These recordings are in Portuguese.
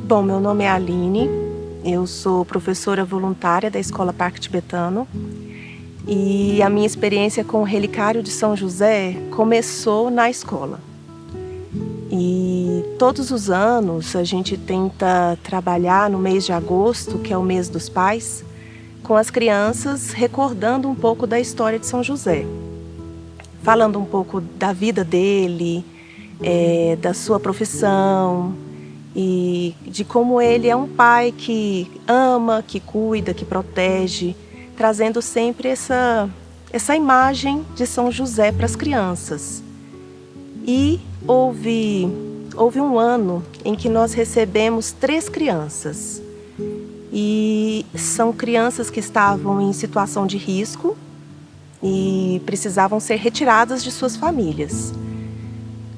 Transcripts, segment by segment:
Bom, meu nome é Aline, eu sou professora voluntária da Escola Parque Tibetano e a minha experiência com o Relicário de São José começou na escola. E todos os anos a gente tenta trabalhar no mês de agosto, que é o mês dos pais, com as crianças, recordando um pouco da história de São José. Falando um pouco da vida dele, da sua profissão e de como ele é um pai que ama, que cuida, que protege, trazendo sempre essa imagem de São José para as crianças. E houve um ano em que nós recebemos 3 crianças. E são crianças que estavam em situação de risco e precisavam ser retiradas de suas famílias.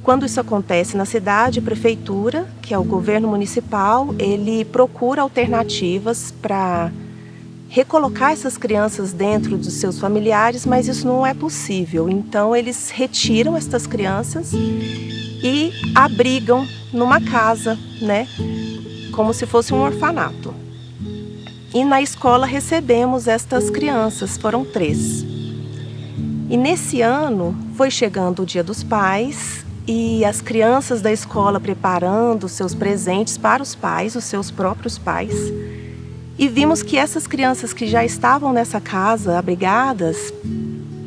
Quando isso acontece na cidade, a prefeitura, que é o governo municipal, ele procura alternativas para recolocar essas crianças dentro dos seus familiares, mas isso não é possível. Então eles retiram estas crianças e abrigam numa casa, né, como se fosse um orfanato. E na escola recebemos estas crianças, foram 3. E nesse ano foi chegando o Dia dos Pais e as crianças da escola preparando seus presentes para os pais, os seus próprios pais. E vimos que essas crianças que já estavam nessa casa, abrigadas,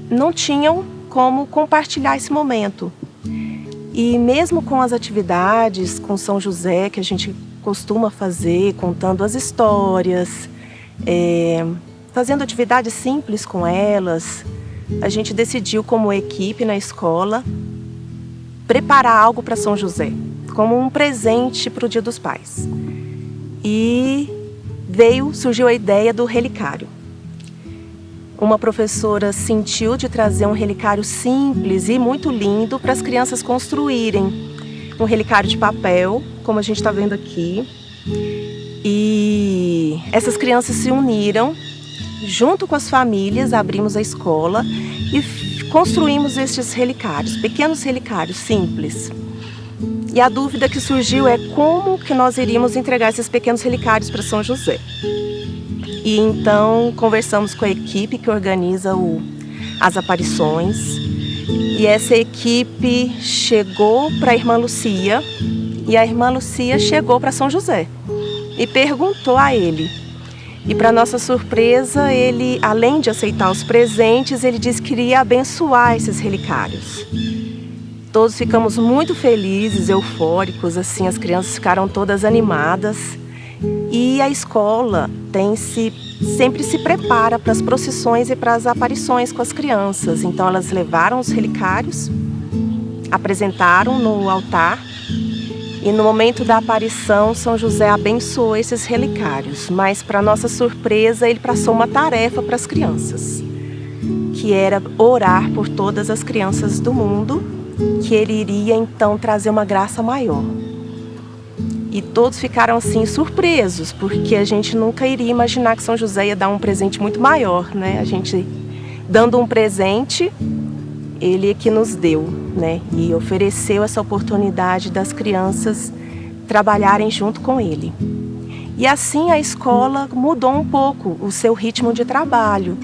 não tinham como compartilhar esse momento. E mesmo com as atividades com São José, que a gente costuma fazer, contando as histórias, fazendo atividades simples com elas, a gente decidiu como equipe na escola preparar algo para São José, como um presente para o Dia dos Pais. E surgiu a ideia do relicário. Uma professora sentiu de trazer um relicário simples e muito lindo para as crianças construírem. Um relicário de papel, como a gente está vendo aqui. E essas crianças se uniram, junto com as famílias, abrimos a escola e construímos estes relicários, pequenos relicários simples. E a dúvida que surgiu é como que nós iríamos entregar esses pequenos relicários para São José. E então conversamos com a equipe que organiza as aparições. E essa equipe chegou para a Irmã Lucia e a Irmã Lucia chegou para São José e perguntou a ele. E para nossa surpresa, ele, além de aceitar os presentes, ele disse que iria abençoar esses relicários. Todos ficamos muito felizes, eufóricos, assim, as crianças ficaram todas animadas. E a escola sempre se prepara para as procissões e para as aparições com as crianças. Então elas levaram os relicários, apresentaram no altar e no momento da aparição São José abençoou esses relicários. Mas para nossa surpresa ele passou uma tarefa para as crianças, que era orar por todas as crianças do mundo, que ele iria então trazer uma graça maior. E todos ficaram assim surpresos, porque a gente nunca iria imaginar que São José ia dar um presente muito maior, né? A gente dando um presente, ele é que nos deu, né? E ofereceu essa oportunidade das crianças trabalharem junto com ele. E assim a escola mudou um pouco o seu ritmo de trabalho.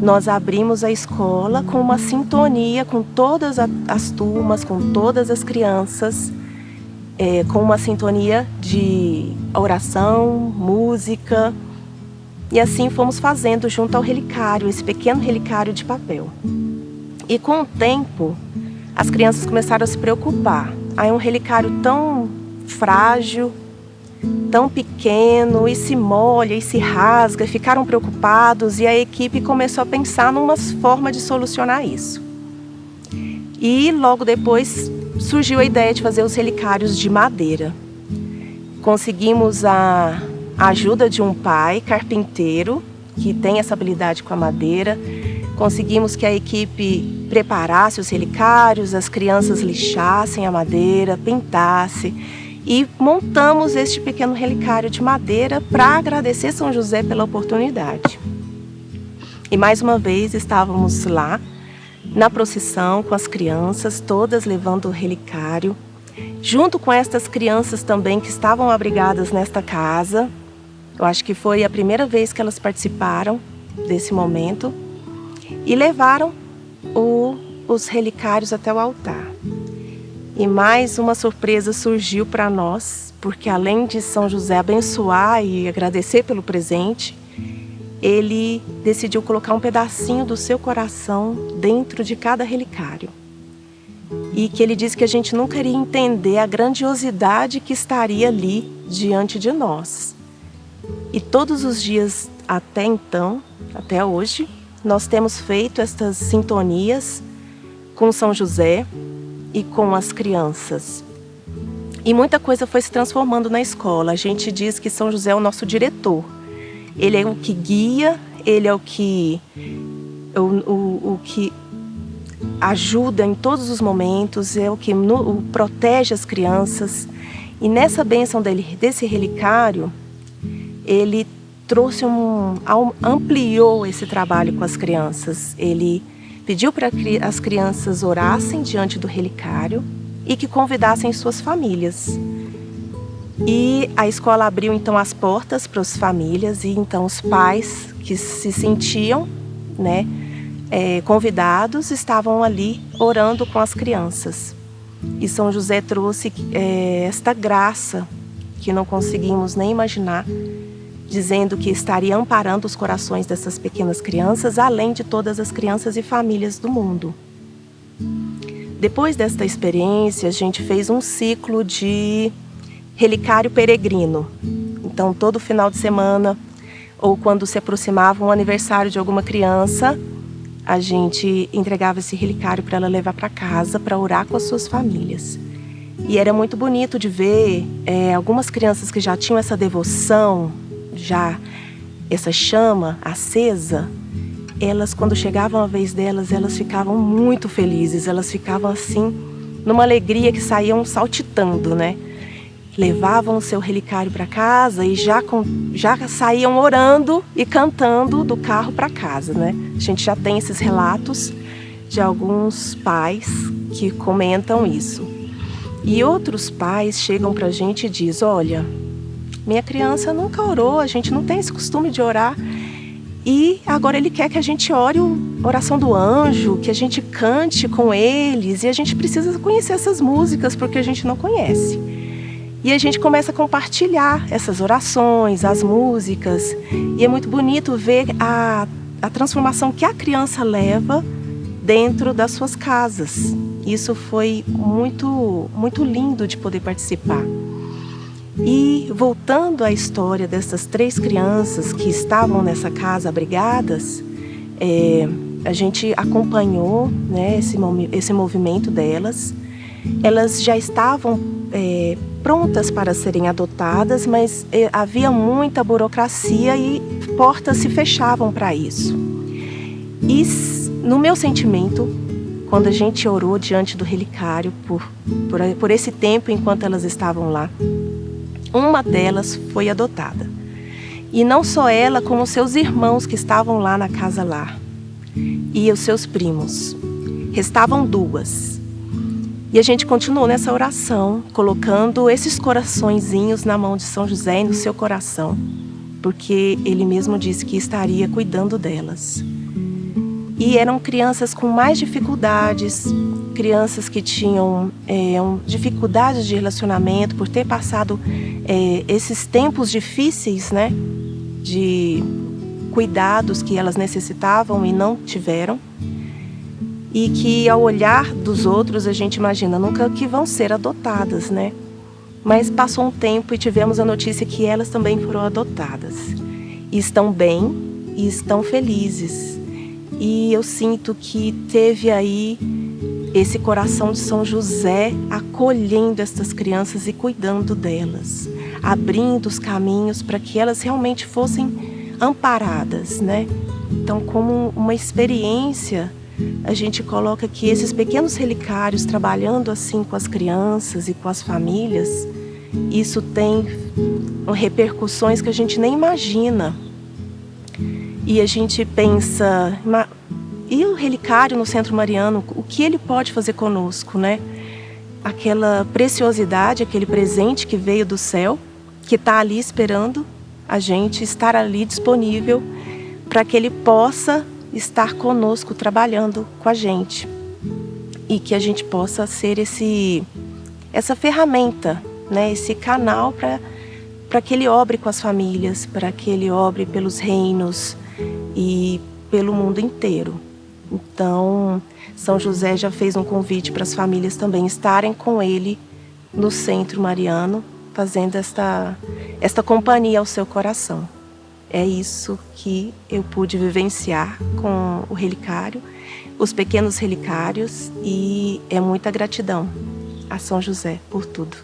Nós abrimos a escola com uma sintonia com todas as turmas, com todas as crianças, com uma sintonia de oração, música. E assim fomos fazendo junto ao relicário, esse pequeno relicário de papel. E com o tempo, as crianças começaram a se preocupar. Aí um relicário tão frágil, tão pequeno, e se molha, e se rasga, ficaram preocupados e a equipe começou a pensar numa forma de solucionar isso. E logo depois surgiu a ideia de fazer os relicários de madeira. Conseguimos a ajuda de um pai carpinteiro, que tem essa habilidade com a madeira. Conseguimos que a equipe preparasse os relicários, as crianças lixassem a madeira, pintassem. E montamos este pequeno relicário de madeira para agradecer São José pela oportunidade. E mais uma vez estávamos lá na procissão com as crianças, todas levando o relicário. junto com estas crianças também que estavam abrigadas nesta casa. Eu acho que foi a primeira vez que elas participaram desse momento e levaram os relicários até o altar. E mais uma surpresa surgiu para nós, porque além de São José abençoar e agradecer pelo presente, ele decidiu colocar um pedacinho do seu coração dentro de cada relicário. E que ele disse que a gente nunca iria entender a grandiosidade que estaria ali diante de nós. E todos os dias até então, até hoje, nós temos feito estas sintonias com São José e com as crianças. E muita coisa foi se transformando na escola. A gente diz que São José é o nosso diretor. Ele é o que guia, ele é o que ajuda em todos os momentos, é o que protege as crianças. E nessa bênção desse relicário, ele trouxe ampliou esse trabalho com as crianças. Ele pediu para que as crianças orassem diante do relicário e que convidassem suas famílias. E a escola abriu então as portas para as famílias, e então os pais que se sentiam, convidados, estavam ali orando com as crianças. E São José trouxe esta graça que não conseguimos nem imaginar, dizendo que estaria amparando os corações dessas pequenas crianças, além de todas as crianças e famílias do mundo. Depois desta experiência, a gente fez um ciclo de relicário peregrino. Então, todo final de semana, ou quando se aproximava um aniversário de alguma criança, a gente entregava esse relicário para ela levar para casa para orar com as suas famílias. E era muito bonito de ver algumas crianças que já tinham essa devoção, já essa chama acesa. Elas, quando chegava a vez delas, elas ficavam muito felizes. Elas ficavam assim, numa alegria que saíam saltitando, Levavam o seu relicário para casa e já saíam orando e cantando do carro para casa, A gente já tem esses relatos de alguns pais que comentam isso. E outros pais chegam para a gente e dizem: olha, minha criança nunca orou, a gente não tem esse costume de orar. E agora ele quer que a gente ore a oração do anjo, que a gente cante com eles. E a gente precisa conhecer essas músicas porque a gente não conhece. E a gente começa a compartilhar essas orações, as músicas. E é muito bonito ver a transformação que a criança leva dentro das suas casas. Isso foi muito, muito lindo de poder participar. E voltando à história dessas 3 crianças que estavam nessa casa abrigadas, a gente acompanhou esse movimento delas. Elas já estavam prontas para serem adotadas, mas havia muita burocracia e portas se fechavam para isso. E no meu sentimento, quando a gente orou diante do relicário por esse tempo enquanto elas estavam lá, uma delas foi adotada. E não só ela, como seus irmãos que estavam lá na casa lá. E os seus primos. Restavam 2. E a gente continuou nessa oração, colocando esses coraçõezinhos na mão de São José e no seu coração, porque ele mesmo disse que estaria cuidando delas. E eram crianças com mais dificuldades, crianças que tinham dificuldades de relacionamento por ter passado esses tempos difíceis, de cuidados que elas necessitavam e não tiveram. E que ao olhar dos outros a gente imagina nunca que vão ser adotadas, Mas passou um tempo e tivemos a notícia que elas também foram adotadas. E estão bem e estão felizes. E eu sinto que teve aí esse coração de São José acolhendo estas crianças e cuidando delas, abrindo os caminhos para que elas realmente fossem amparadas, Então, como uma experiência, a gente coloca que esses pequenos relicários, trabalhando assim com as crianças e com as famílias, isso tem repercussões que a gente nem imagina. E a gente pensa, e o relicário no Centro Mariano, o que ele pode fazer conosco, aquela preciosidade, aquele presente que veio do céu, que está ali esperando a gente, estar ali disponível para que ele possa estar conosco, trabalhando com a gente. E que a gente possa ser essa ferramenta, né? Esse canal para que ele obre com as famílias, para que ele obre pelos reinos e pelo mundo inteiro. Então, São José já fez um convite para as famílias também estarem com ele no Centro Mariano, fazendo esta companhia ao seu coração. É isso que eu pude vivenciar com o relicário, os pequenos relicários, e é muita gratidão a São José por tudo.